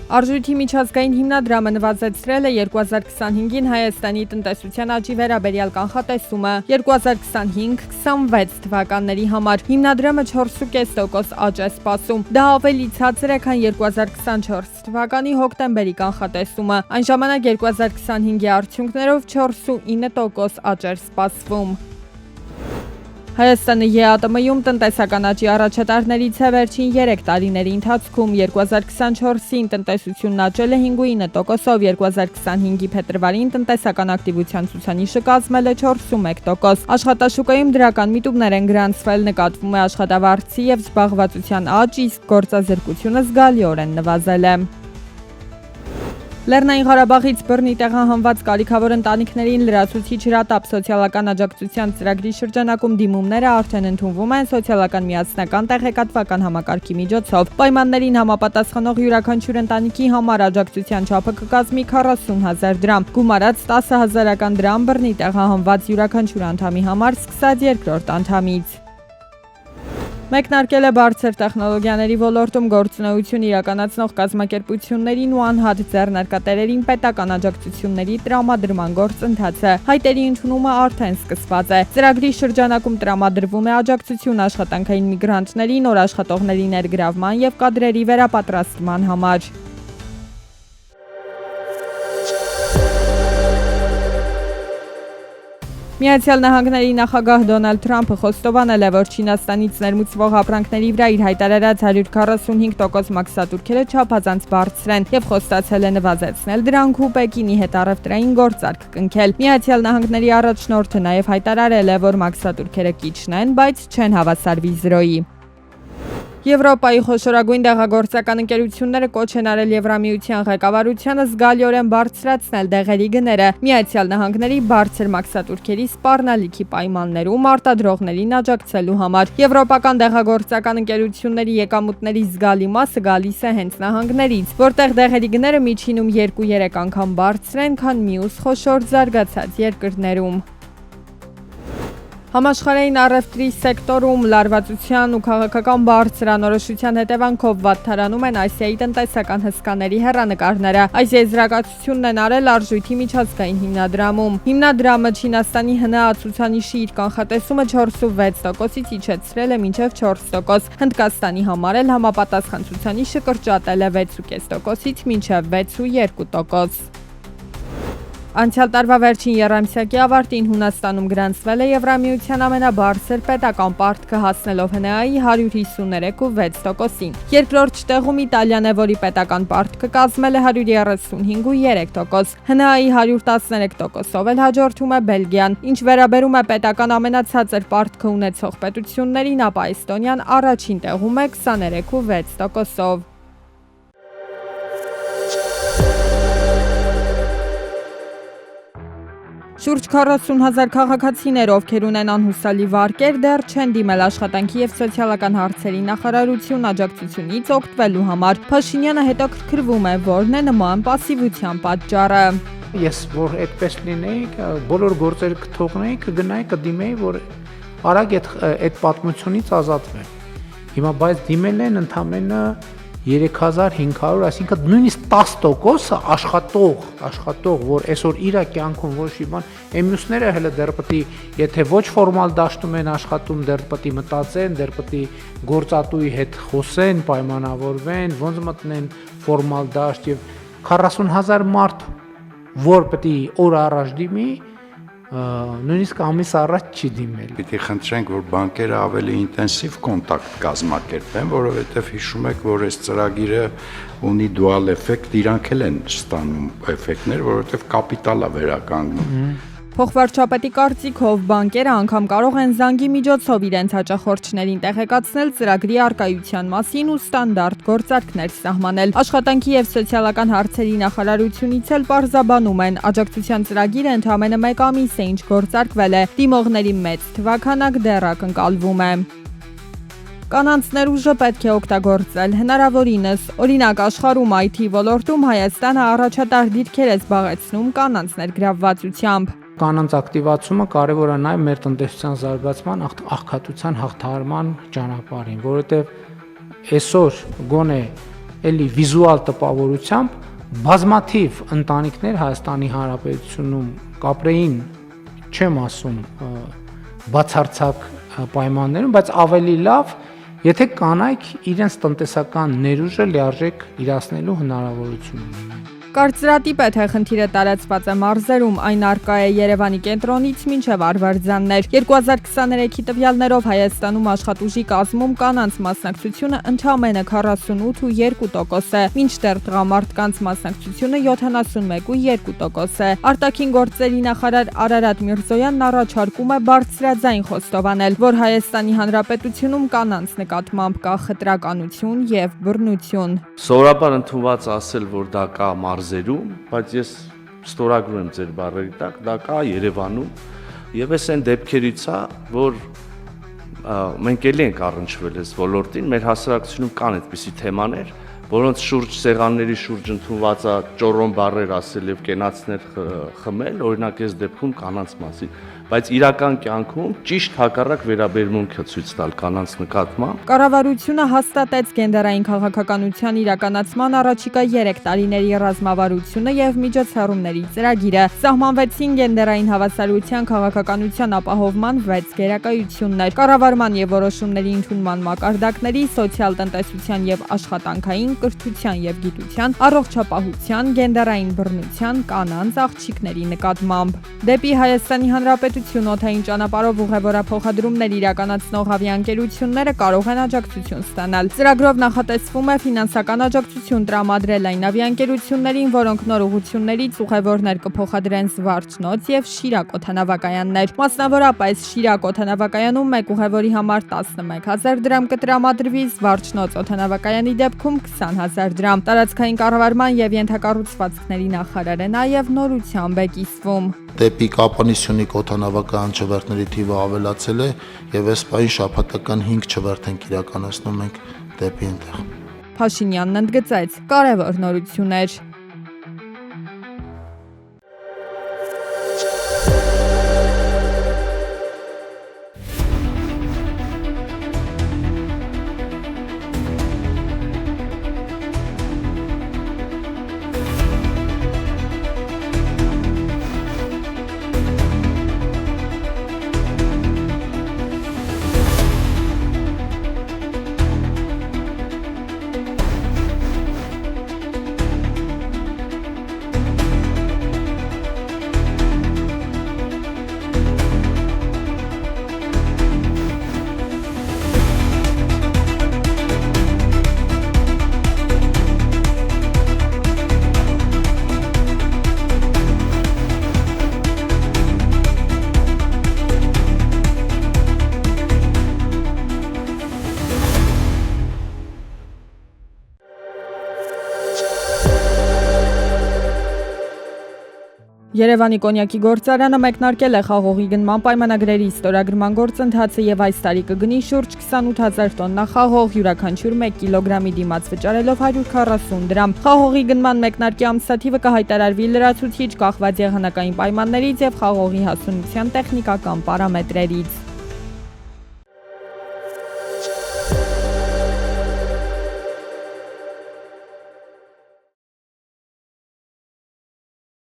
Արժույթի միջազգային հիմնադրամը նվազեցրել է 2025-ին Հայաստանի տնտեսության աճի վերաբերյալ կանխատեսումը 2025-26 թվականների համար։ Հիմնադրամը 4.5% աճ է սպասում։ Դա ավելի ցածր է, քան 2024 թվականի հոկտեմբերի կանխատեսումը։ Այն ժամանակ 2025-ի արդյունքներով 4.9% աճ էր սպասվում։ Հայաստանը ԵԱՏՄ-ում տնտեսական աճի առաջատարներից է վերջին 3 տարիների ընթացքում։ 2024-ին տնտեսությունն աճել է 5.9%-ով, 2025-ի փետրվարին տնտեսական ակտիվության ցուցանիշը կազմել է 4.1%։ Աշխատաշուկայում դրական միտումներ են գրանցվել, նկատվում է աշխատավարձի և զբաղվածության աճ, իսկ գործազրկությունը զգալիորեն նվազել է։ Լեռնային Ղարաբաղից բռնի տեղահանված կարիքավոր ընտանիքներին լրացուցիչ հրատապ սոցիալական աջակցության ծրագրի շրջանակում դիմումները արդեն ընդունվում են սոցիալական միասնական տեղեկատվական համակարգի միջոցով։ Պայմաններին համապատասխանող յուրաքանչյուր ընտանիքի համար աջակցության չափը կկազմի 40,000 դրամ։ Գումարած 10,000 դրամ բռնի տեղահանված յուրաքանչյուր անդամի համար սկսած երկրորդ անդամից։ Մեկնարկել է բարձր տեխնոլոգիաների ոլորտում գործունեություն իրականացնող կազմակերպություններին ու անհատ ձեռնարկատերերին պետական աջակցությունների տրամադրման գործընթացը։ Հայտերի ընդունումը արդեն սկսված է։ Ծրագրի շրջանակում տրամադրվում է աջակցություն աշխատանքային միգրանտների, նոր աշխատողների ներգրավման և կադրերի վերապատրաստման համար։ Միացյալ Նահանգների նախագահ Դոնալդ Թրամփը խոստովանել է, որ Չինաստանից ներմուծվող ապրանքների վրա իր հայտարարած 145% մաքսատուրքերը չափազանց բարձր են և խոստացել է նվազեցնել դրանք ու Պեկինի հետ առևտրային գործարք կնքել։ Միացյալ Նահանգների առաջնորդը նաև հայտարարել է, որ մաքսատուրքերը կիչն են, բայց չեն հավասարվի զրոյի։ Եվրոպայի խոշորագույն դեղագործական ընկերությունները կոչ են արել Եվրամիության ղեկավարությանը զգալիորեն բարձրացնել դեղերի գները Միացյալ Նահանգների բարձր մաքսատուրքերի սպառնալիքի պայմաններում արտադրողներին աջակցելու համար։ Եվրոպական դեղագործական ընկերությունների եկամուտների զգալի մասը գալիս է հենց նահանգներից, որտեղ դեղերի գները միջինում 2-3 անգամ բարձր են, քան մյուս խոշոր զարգացած երկրներում։ Համաշխարհային առևտրի սեկտորում լարվածության ու քաղաքական բարձր անորոշության հետևանքով վատթարանում են Ասիայի տնտեսական հսկաների հեռանկարները։ Այս եզրակացությունն են արել Արժույթի միջազգային հիմնադրամում։ Հիմնադրամը Չինաստանի ՀՆԱ ցուցանիշի իր կանխատեսումը 4.6%-ից իջեցրել է մինչև 4%։ Հնդկաստանի համար էլ համապատասխան ցուցանիշը կրճատել է 6.5%-ից մինչև 6.2%։ Անցյալ տարվա վերջին եռամսյակի ավարտին Հունաստանում գրանցվել է Եվրամիության ամենաբարձր պետական պարտքը, հասնելով ՀՆԱ-ի 153.6%-ին։ Երկրորդ տեղում Իտալիան է, որի պետական պարտքը կազմել է 135.3%։ ՀՆԱ-ի 113%-ով էլ հաջորդում է Բելգիան։ Ինչ վերաբերում է պետական ամենացածր պարտքը ունեցող պետություններին, ապա Էստոնիան առաջին տեղում է 23.6%-ով։ Շուրջ 40,000 քաղաքացիներ, ովքեր ունեն անհուսալի վարկեր, դեռ չեն դիմել աշխատանքի և սոցիալական հարցերի նախարարություն աջակցությունից օգտվելու համար։ Փաշինյանը հետաքրքրվում է, որն է նման պասիվության պատճառը։ Ես որ այդպես լինեի, բոլոր գործերը կթողնեի, կգնայի, կդիմեի, որ արագ այդ պատմությունից ազատվեմ։ Հիմա բայց դիմել են ընդամենը 3500, այսինքն նույնիսկ 10% աշխատող, որ այսօր իր կյանքում ոչ մի բան, մյուսները հələ դեռ պետք է, եթե ոչ ֆորմալ դաշտում են աշխատում, դեռ պետք է մտածեն, դեռ պետք է գործատուի հետ խոսեն, պայմանավորվեն, ոնց մտնեն ֆորմալ դաշտ եւ 40,000 մարդ, որ պետք է օր առաջ դիմի, նույնիսկ ամիս առաջ չի դիմել։ Պիտի խնդրենք, որ բանկերը ավելի ինտենսիվ կոնտակտ կազմակերպեն, որովհետև հիշում եք, որ այս ծրագիրը ունի դուալ էֆեկտ, իրանք էլ են ստանում էֆեկտներ, որովհետև կապիտալ է վերականգնում։ Փոխվարչապետի կարծիքով բանկերը անգամ կարող են զանգի միջոցով իրենց հաճախորդներին տեղեկացնել ծրագրի առկայության մասին ու ստանդարտ գործարքներ սահմանել։ Աշխատանքի և սոցիալական հարցերի նախարարությունից էլ պարզաբանում են, աջակցության ծրագիրը ընդամենը 1 ամիս է ինչ գործարկվել է, դիմողների մեծ թվաքանակ դեռ ակնկալվում է։ Կանանց ներուժը պետք է օգտագործել հնարավորինս։ Օրինակ, աշխարհում IT ոլորտում Հայաստանը առաջատար դիրքեր է զբաղեցնում կանանց ներգրավվածությամբ։ Կանանց ակտիվացումը կարևոր է նաև մեր տնտեսության զարգացման, աղքատության հաղթահարման ճանապարհին, որովհետև այսօր գոնե էլի վիզուալ տպավորությամբ բազմաթիվ ընտանիքներ Հայաստանի Հանրապետությունում կապրեին, չեմ ասում բացարձակ պայմաններում, բայց ավելի լավ, եթե կանայք իրենց տնտեսական ներուժը լիարժեք իրացնելու հնարավորություն ունենան։ Կարծրատիպ է, թե խնդիրը տարածված է մարզերում, այն առկա է Երևանի կենտրոնից մինչև Արվարձաններ։ 2023-ի տվյալներով Հայաստանում աշխատուժի կազմում կանանց մասնակցությունը ընդամենը 48.2% է, մինչդեռ տղամարդկանց մասնակցությունը 71.2% է։ Արտաքին գործերի նախարար Արարատ Միրզոյանն առաջարկում է բարձրաձայն խոստովանել, որ Հայաստանի Հանրապետությունում կանանց նկատմամբ կա խտրականություն եւ բռնություն։ Սովորաբար ընդունված ասել, որ դա կա մարզերում, բայց ես ստորագրում եմ ձեր բառերի տակ, դա կա Երևանում եւ այս այն դեպքերից է, որ մենք էլի ենք առնչվել այս ոլորտին, մեր հասարակությունում կան այդպիսի թեմաներ, որոնց շուրջ սեղանների շուրջ ընդունված է ճոռոն բառեր ասել եւ կենացներ խմել, օրինակ այս դեպքում կանանց մասին, բայց իրական կյանքում ճիշտ հակառակ վերաբերմունքը ցույց տալ կանանց նկատմամբ։ Կառավարությունը հաստատեց գենդերային քաղաքականության իրականացման առաջիկա 3 տարիների ռազմավարությունը եւ միջոցառումների ծրագիրը։ Սահմանվեցին գենդերային հավասարության քաղաքականության ապահովման 6 գերակայություններ։ Կառավարման եւ որոշումների ընդունման մակարդակների, սոցիալ-տնտեսության եւ աշխատանքային, կրթության եւ գիտության, առողջապահության, գենդերային բռնության, կանանց աղջիկների նկատմամբ։ Դեպի Հայաստանի Հանրապետություն օդային ճանապարհով ուղևորափոխադրումներ իրականացնող ավիաընկերությունները կարող են աջակցություն ստանալ։ Ծրագրով նախատեսվում է ֆինանսական աջակցություն տրամադրել այն ավիաընկերություններին, որոնք նոր ուղղություններից ուղևորներ կփոխադրեն Զվարճնոց եւ Շիրակ օդանավակայաններ։ Մասնավորապես Շիրակ օդանավակայանում մեկ ուղևորի համար 11000 դրամ կտրամադրվի, Զվարճնոց օդանավակայանի դեպքում 20000 դրամ։ Տարածքային կառավարման եւ ենթակառուցվածքների նախարարը նաեւ նորությամբ է կիսվում։ Դեպի Կապանիսյունիկ օդանավակայան չվերթների թիվը ավելացել է եւ այս պահին շաբաթական 5 չվերթ ենք իրականացնում ենք դեպի այնտեղ։ Փաշինյանն ընդգծեց. կարևոր նորություններ։ Երևանի կոնյակի գործարանը մեկնարկել է խաղողի գնման պայմանագրերի ստորագրման գործընթացը եւ այս տարի կգնի շուրջ 28000 տոննա խաղող, յուրաքանչյուր 1 կիլոգրամի դիմաց վճարելով 140 դրամ։ Խաղողի գնման մեկնարկի ամսաթիվը կհայտարարվի լրացուցիչ կախված եղանակային պայմաններից եւ խաղողի հասունության տեխնիկական պարամետրերից։